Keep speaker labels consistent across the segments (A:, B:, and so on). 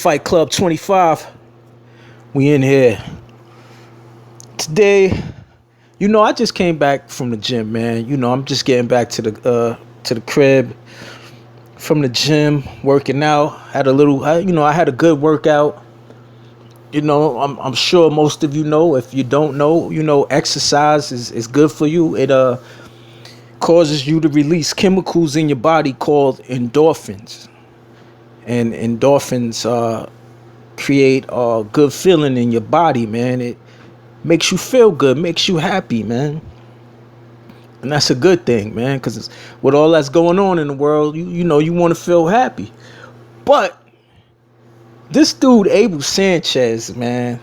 A: Fight Club 25. We in here. Today, I just came back from the gym, man. I'm just getting back to the crib from the gym, working out. I had a good workout. I'm sure most of you know. If you don't know, exercise is good for you. It causes you to release chemicals in your body called endorphins. And endorphins create a good feeling in your body, man. It makes you feel good, makes you happy, man. And that's a good thing, man, because with all that's going on in the world, you want to feel happy. But this dude, Abel Sanchez, man,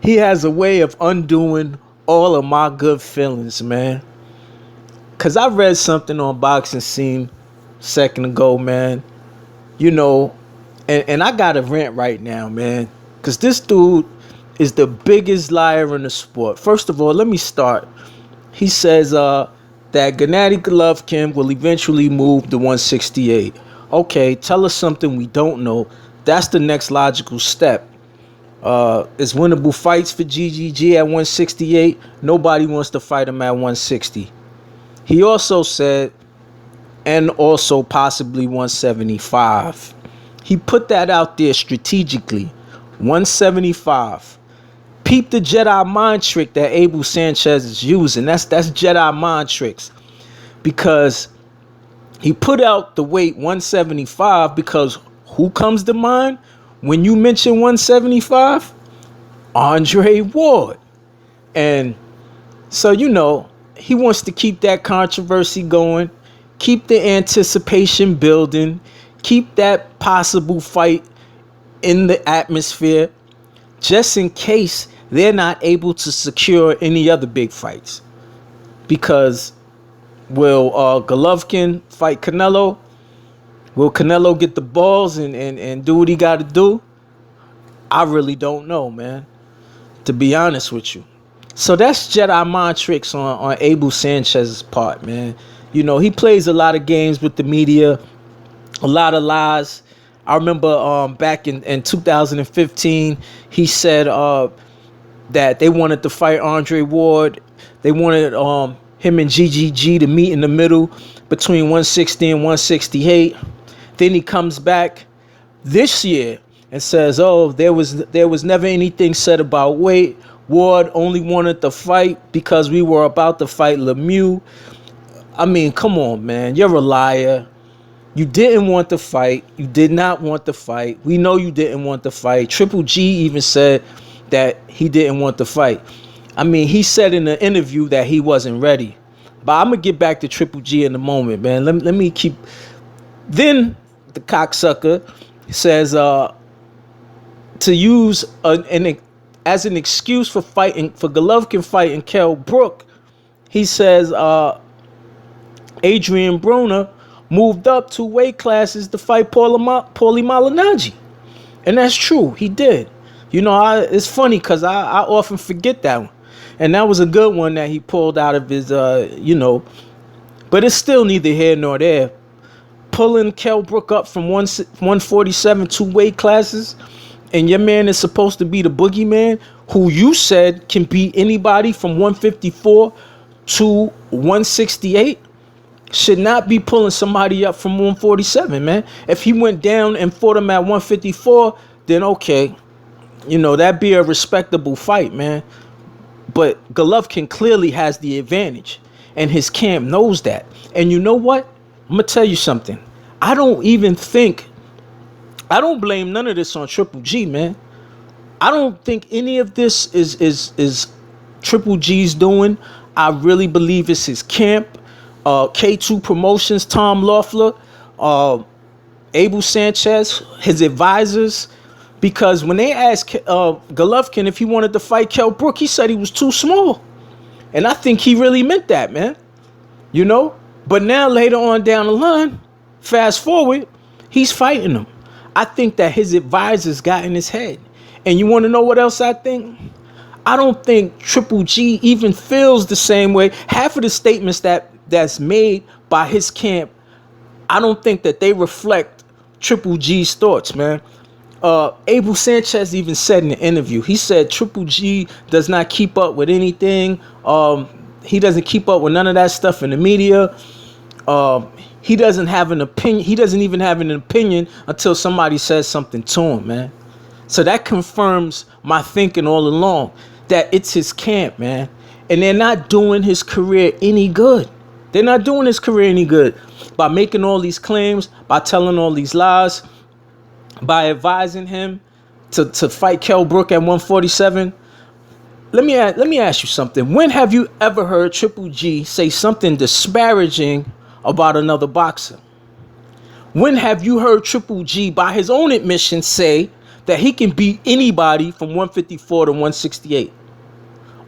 A: he has a way of undoing all of my good feelings, man. Because I read something on Boxing Scene a second ago, man. And I got a rant right now, man, because this dude is the biggest liar in the sport. First of all, let me start. He says that Gennady Golovkin will eventually move to 168. Okay, tell us something we don't know. That's the next logical step. It's winnable fights for GGG at 168. Nobody wants to fight him at 160. He also said, and also possibly 175. He put that out there strategically. 175. Peep the Jedi mind trick that Abel Sanchez is using. That's Jedi mind tricks. Because he put out the weight 175 because who comes to mind when you mention 175? Andre Ward. And so, he wants to keep that controversy going. Keep the anticipation building. Keep that possible fight in the atmosphere, just in case they're not able to secure any other big fights. Because will Golovkin fight Canelo? Will Canelo get the balls and do what he got to do? I really don't know, man, to be honest with you. So that's Jedi mind tricks on Abel Sanchez's part, man. He plays a lot of games with the media, a lot of lies. I remember back in 2015, he said that they wanted to fight Andre Ward. They wanted him and GGG to meet in the middle between 160 and 168. Then he comes back this year and says, "Oh, there was never anything said about weight. Ward only wanted to fight because we were about to fight Lemieux." I mean, come on, man. You're a liar. You didn't want to fight. You did not want to fight. We know you didn't want to fight. Triple G even said that he didn't want to fight. I mean, he said in the interview that he wasn't ready. But I'm going to get back to Triple G in a moment, man. Let me keep... Then the cocksucker says to use as an excuse for Golovkin fighting Kell Brook, he says Adrian Broner moved up 2 weight classes to fight Paulie Malignaggi. And that's true. He did. It's funny because I often forget that one. And that was a good one that he pulled out of his, But it's still neither here nor there. Pulling Kell Brook up from 147 2 weight classes, and your man is supposed to be the boogeyman, who you said can beat anybody from 154 to 168. Should not be pulling somebody up from 147, man. If he went down and fought him at 154, then okay, that'd be a respectable fight, man. But Golovkin clearly has the advantage, and his camp knows that. And you know what? I'm gonna tell you something. I don't blame none of this on Triple G, man. I don't think any of this is Triple G's doing. I really believe it's his camp. K2 Promotions, Tom Loeffler, Abel Sanchez, his advisors. Because when they asked Golovkin if he wanted to fight Kell Brook, he said he was too small. And I think he really meant that, man. But now later on down the line, fast forward, he's fighting him. I think that his advisors got in his head. And you want to know what else I think? I don't think Triple G even feels the same way. Half of the statements that's made by his camp, I don't think that they reflect Triple G's thoughts, man. Abel Sanchez even said in the interview, he said Triple G does not keep up with anything. He doesn't keep up with none of that stuff in the media. He doesn't have an opinion. He doesn't even have an opinion until somebody says something to him, man. So that confirms my thinking all along that it's his camp, man. And they're not doing his career any good. They're not doing his career any good by making all these claims, by telling all these lies, by advising him to fight Kell Brook at 147. Let me ask you something. When have you ever heard Triple G say something disparaging about another boxer? When have you heard Triple G, by his own admission, say that he can beat anybody from 154 to 168?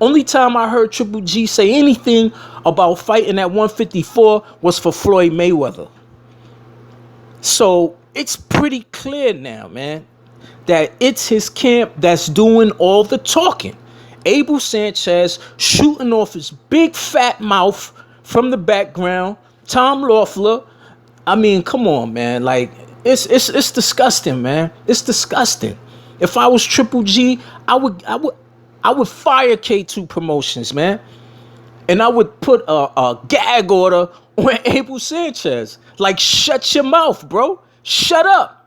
A: Only time I heard Triple G say anything about fighting at 154 was for Floyd Mayweather. So it's pretty clear now, man, that it's his camp that's doing all the talking. Abel Sanchez shooting off his big fat mouth from the background. Tom Loeffler. I mean, come on, man. Like, it's disgusting, man. It's disgusting. If I was Triple G, I would fire K2 Promotions, man. And I would put a gag order on Abel Sanchez. Like, shut your mouth, bro. Shut up.